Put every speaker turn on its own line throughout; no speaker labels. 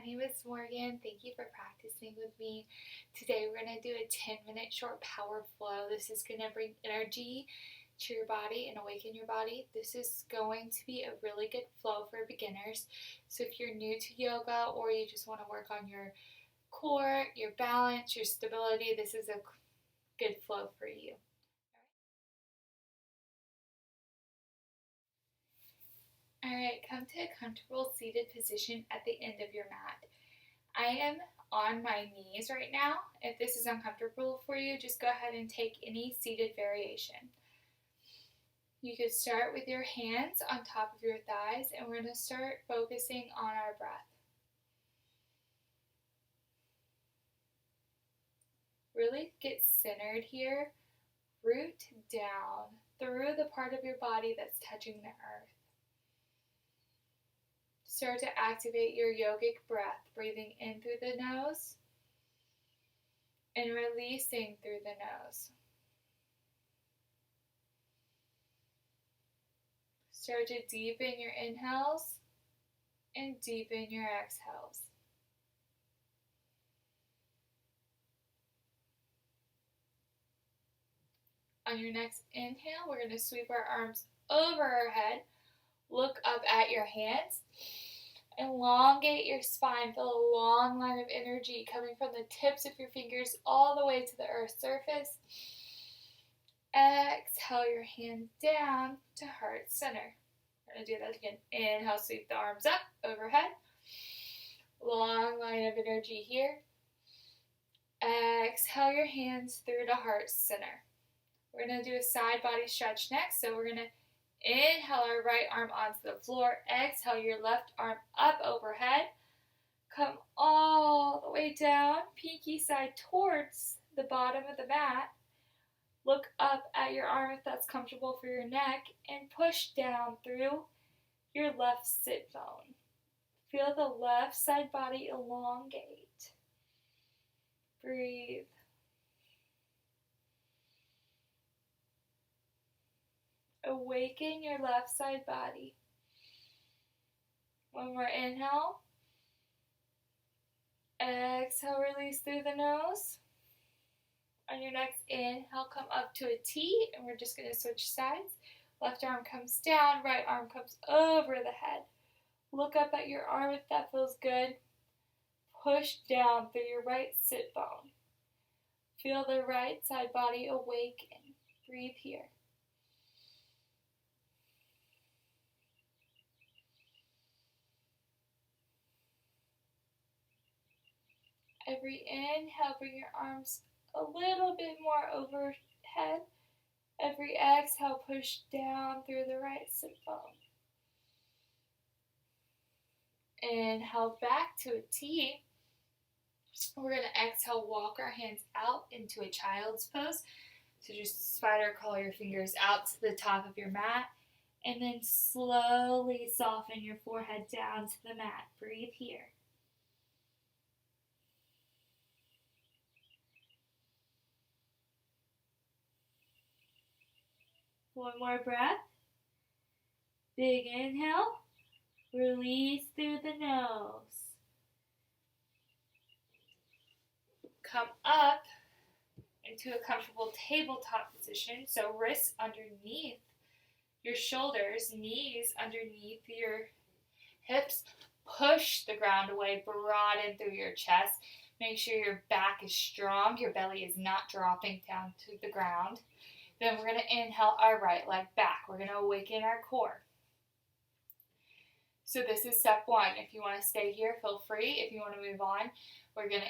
name is Morgan. Thank you for practicing with me. Today we're going to do a 10-minute short power flow. This is going to bring energy to your body and awaken your body. This is going to be a really good flow for beginners. So if you're new to yoga or you just want to work on your core, your balance, your stability, this is a good flow for you. Alright, come to a comfortable seated position at the end of your mat. I am on my knees right now. If this is uncomfortable for you, just go ahead and take any seated variation. You could start with your hands on top of your thighs, and we're going to start focusing on our breath. Really get centered here. Root down through the part of your body that's touching the earth. Start to activate your yogic breath, breathing in through the nose and releasing through the nose. Start to deepen your inhales and deepen your exhales. On your next inhale, we're going to sweep our arms over our head. Look up at your hands. Elongate your spine. Feel a long line of energy coming from the tips of your fingers all the way to the earth's surface. Exhale your hands down to heart center. We're going to do that again. Inhale, sweep the arms up overhead. Long line of energy here. Exhale your hands through to heart center. We're going to do a side body stretch next. So we're going to inhale our right arm onto the floor. Exhale your left arm up overhead. Come all the way down, pinky side towards the bottom of the mat. Look up at your arm if that's comfortable for your neck and push down through your left sit bone. Feel the left side body elongate. Breathe. Awaken your left side body. One more inhale. Exhale, release through the nose. On your next inhale, come up to a T, and we're just going to switch sides. Left arm comes down, right arm comes over the head. Look up at your arm if that feels good. Push down through your right sit bone. Feel the right side body awaken. Breathe here. Every inhale, bring your arms a little bit more overhead. Every exhale, push down through the right sit bone. Inhale back to a T. We're going to exhale, walk our hands out into a child's pose. So just spider crawl your fingers out to the top of your mat. And then slowly soften your forehead down to the mat. Breathe here. One more breath. Big inhale. Release through the nose. Come up into a comfortable tabletop position. So wrists underneath your shoulders, knees underneath your hips. Push the ground away, broaden through your chest. Make sure your back is strong. Your belly is not dropping down to the ground. Then we're going to inhale our right leg back. We're going to awaken our core. So this is step one. If you want to stay here, feel free. If you want to move on, we're going to,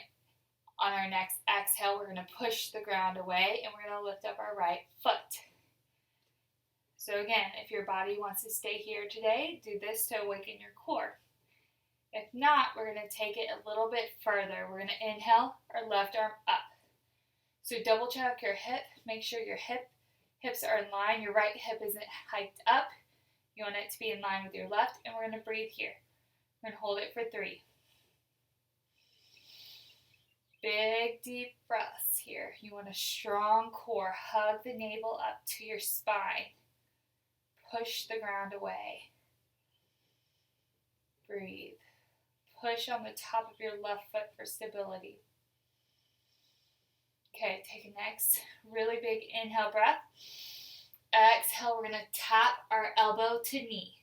on our next exhale, we're going to push the ground away and we're going to lift up our right foot. So again, if your body wants to stay here today, do this to awaken your core. If not, we're going to take it a little bit further. We're going to inhale our left arm up. So double check your hip. Make sure your hips are in line. Your right hip isn't hiked up. You want it to be in line with your left. And we're going to breathe here. We're going to hold it for 3. Big, deep breaths here. You want a strong core. Hug the navel up to your spine. Push the ground away. Breathe. push on the top of your left foot for stability. Okay, take a next really big inhale breath. Exhale, we're going to tap our elbow to knee.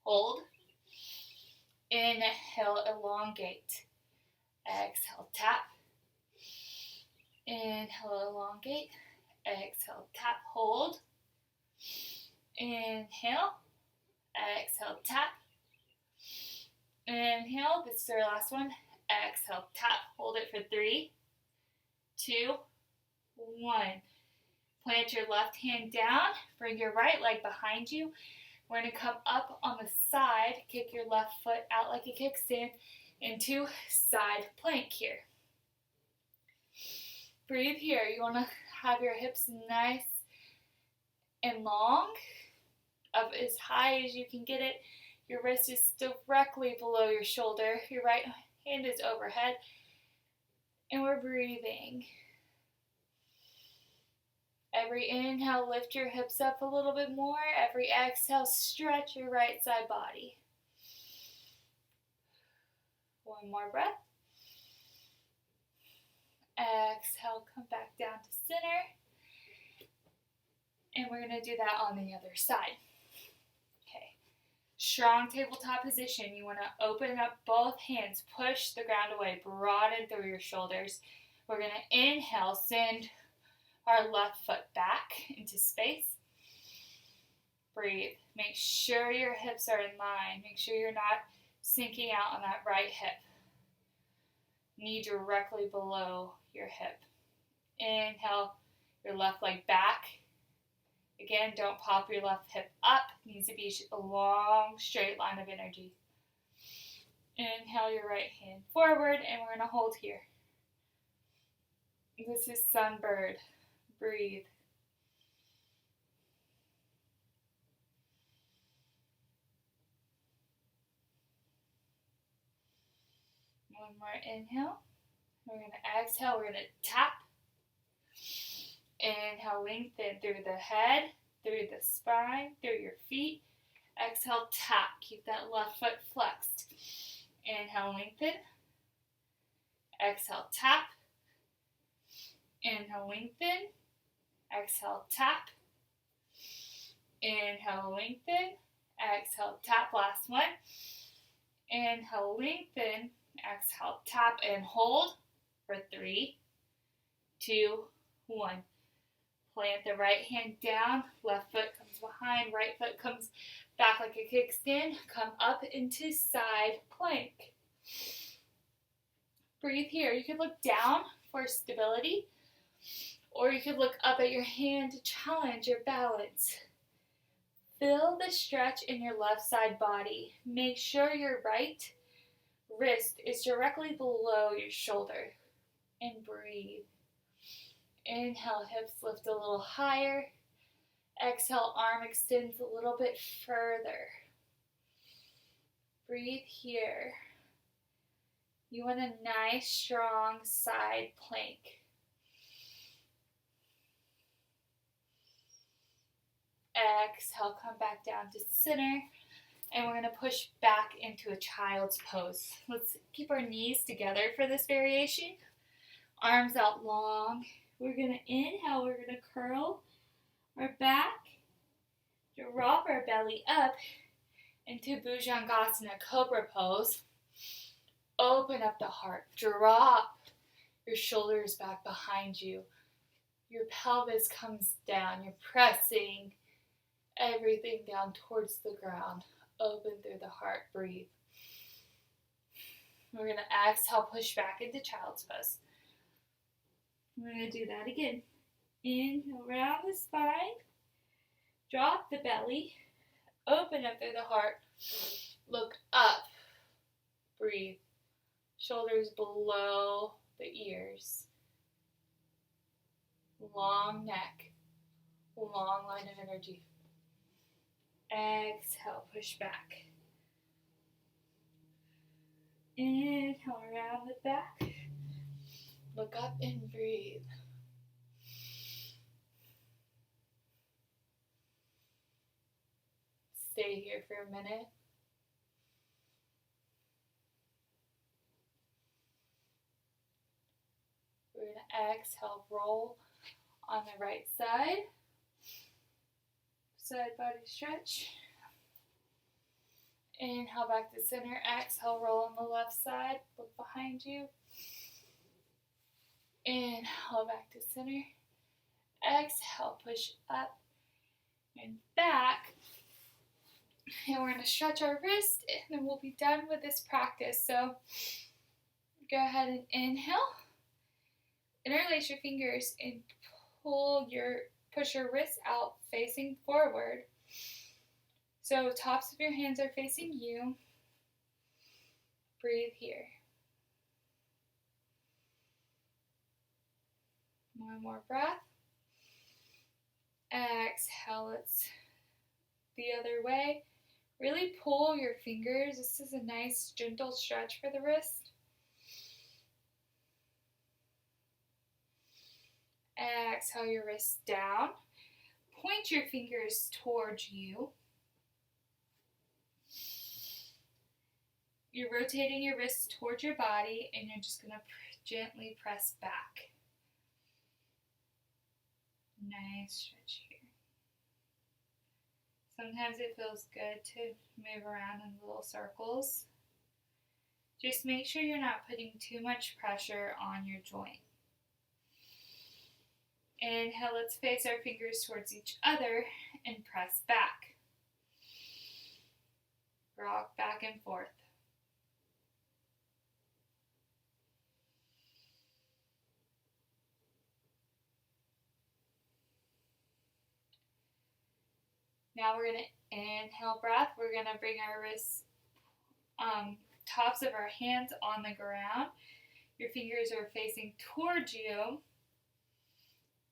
Hold. Inhale, elongate. Exhale, tap. Inhale, elongate. Exhale, tap, hold. Inhale. Exhale, tap. Inhale, this is our last one. Exhale, tap, hold it for 3, 2, 1. Plant your left hand down, bring your right leg behind you. We're going to come up on the side, kick your left foot out like a kickstand into side plank here. Breathe here. You want to have your hips nice and long, up as high as you can get it. Your wrist is directly below your shoulder. Your right hand is overhead. And we're breathing. Every inhale, lift your hips up a little bit more. Every exhale, stretch your right side body. One more breath. Exhale, come back down to center. And we're going to do that on the other side. Okay. Strong tabletop position. You want to open up both hands. Push the ground away. Broaden through your shoulders. We're going to inhale, send our left foot back into space. Breathe. Make sure your hips are in line. Make sure you're not sinking out on that right hip. Knee directly below your hip. Inhale, your left leg back. Again, don't pop your left hip up. It needs to be a long, straight line of energy. Inhale your right hand forward, and we're going to hold here. This is Sunbird. Breathe. One more inhale. We're going to exhale. We're going to tap. Inhale, lengthen through the head, through the spine, through your feet. Exhale, tap. Keep that left foot flexed. Inhale, lengthen. Exhale, tap. Inhale, lengthen. Exhale, tap. Inhale, lengthen. Exhale, tap. Last one. Inhale, lengthen. Exhale, tap and hold for 3, 2, 1. Plant the right hand down. Left foot comes behind. Right foot comes back like a kickstand. Come up into side plank. Breathe here. You could look down for stability, or you could look up at your hand to challenge your balance. Feel the stretch in your left side body. Make sure your right wrist is directly below your shoulder. And breathe. Inhale, hips lift a little higher. Exhale, arm extends a little bit further. Breathe here. You want a nice, strong side plank. Exhale, come back down to center. And we're going to push back into a child's pose. Let's keep our knees together for this variation. Arms out long. We're going to inhale. We're going to curl our back. Drop our belly up into Bhujangasana Cobra pose. Open up the heart. Drop your shoulders back behind you. Your pelvis comes down. You're pressing everything down towards the ground. Open through the heart. Breathe. We're going to exhale, push back into child's pose. We're going to do that again. Inhale, round the spine. Drop the belly. Open up through the heart. Look up. Breathe. Shoulders below the ears. Long neck. Long line of energy. Exhale, push back. Inhale, around the back. Look up and breathe. Stay here for a minute. Exhale, roll on the right side. Side body stretch. Inhale back to center. Exhale, roll on the left side. Look behind you. Inhale back to center. Exhale, push up and back. And we're going to stretch our wrist, and then we'll be done with this practice. So go ahead and inhale. Interlace your fingers and push your wrists out facing forward. So tops of your hands are facing you. Breathe here. One more breath. Exhale, it's the other way. Really pull your fingers. This is a nice gentle stretch for the wrist. Exhale your wrists down. Point your fingers towards you. You're rotating your wrists towards your body, and you're just going to gently press back. Nice stretch here. Sometimes it feels good to move around in little circles. Just make sure you're not putting too much pressure on your joint. Inhale, let's face our fingers towards each other and press back. Rock back and forth. Now we're going to inhale breath. We're going to bring our wrists, tops of our hands on the ground. Your fingers are facing towards you.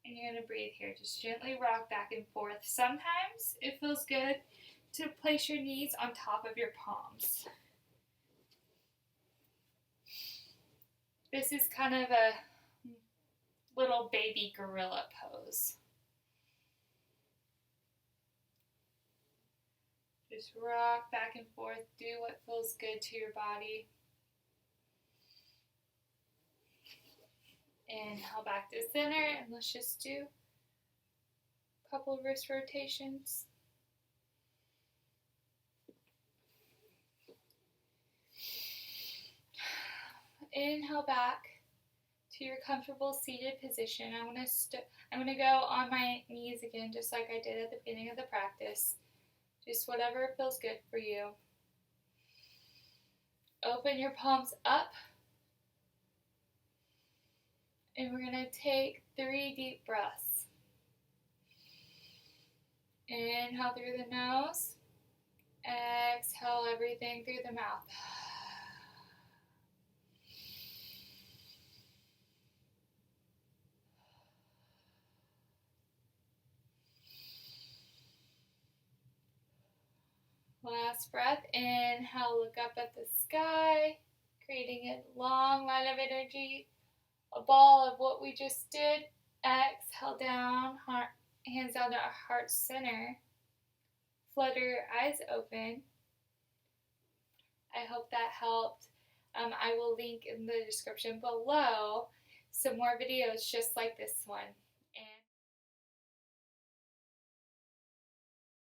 And you're going to breathe here. Just gently rock back and forth. Sometimes it feels good to place your knees on top of your palms. This is kind of a little baby gorilla pose. Just rock back and forth. Do what feels good to your body. Inhale back to center, and let's just do a couple of wrist rotations. Inhale back to your comfortable seated position. I'm gonna go on my knees again, just like I did at the beginning of the practice. Just whatever feels good for you. Open your palms up. And we're going to take 3 deep breaths. Inhale through the nose. Exhale everything through the mouth. Last breath. Inhale, look up at the sky, creating a long line of energy. A ball of what we just did. Exhale down, hands down to our heart center. Flutter your eyes open. I hope that helped. I will link in the description below some more videos just like this one.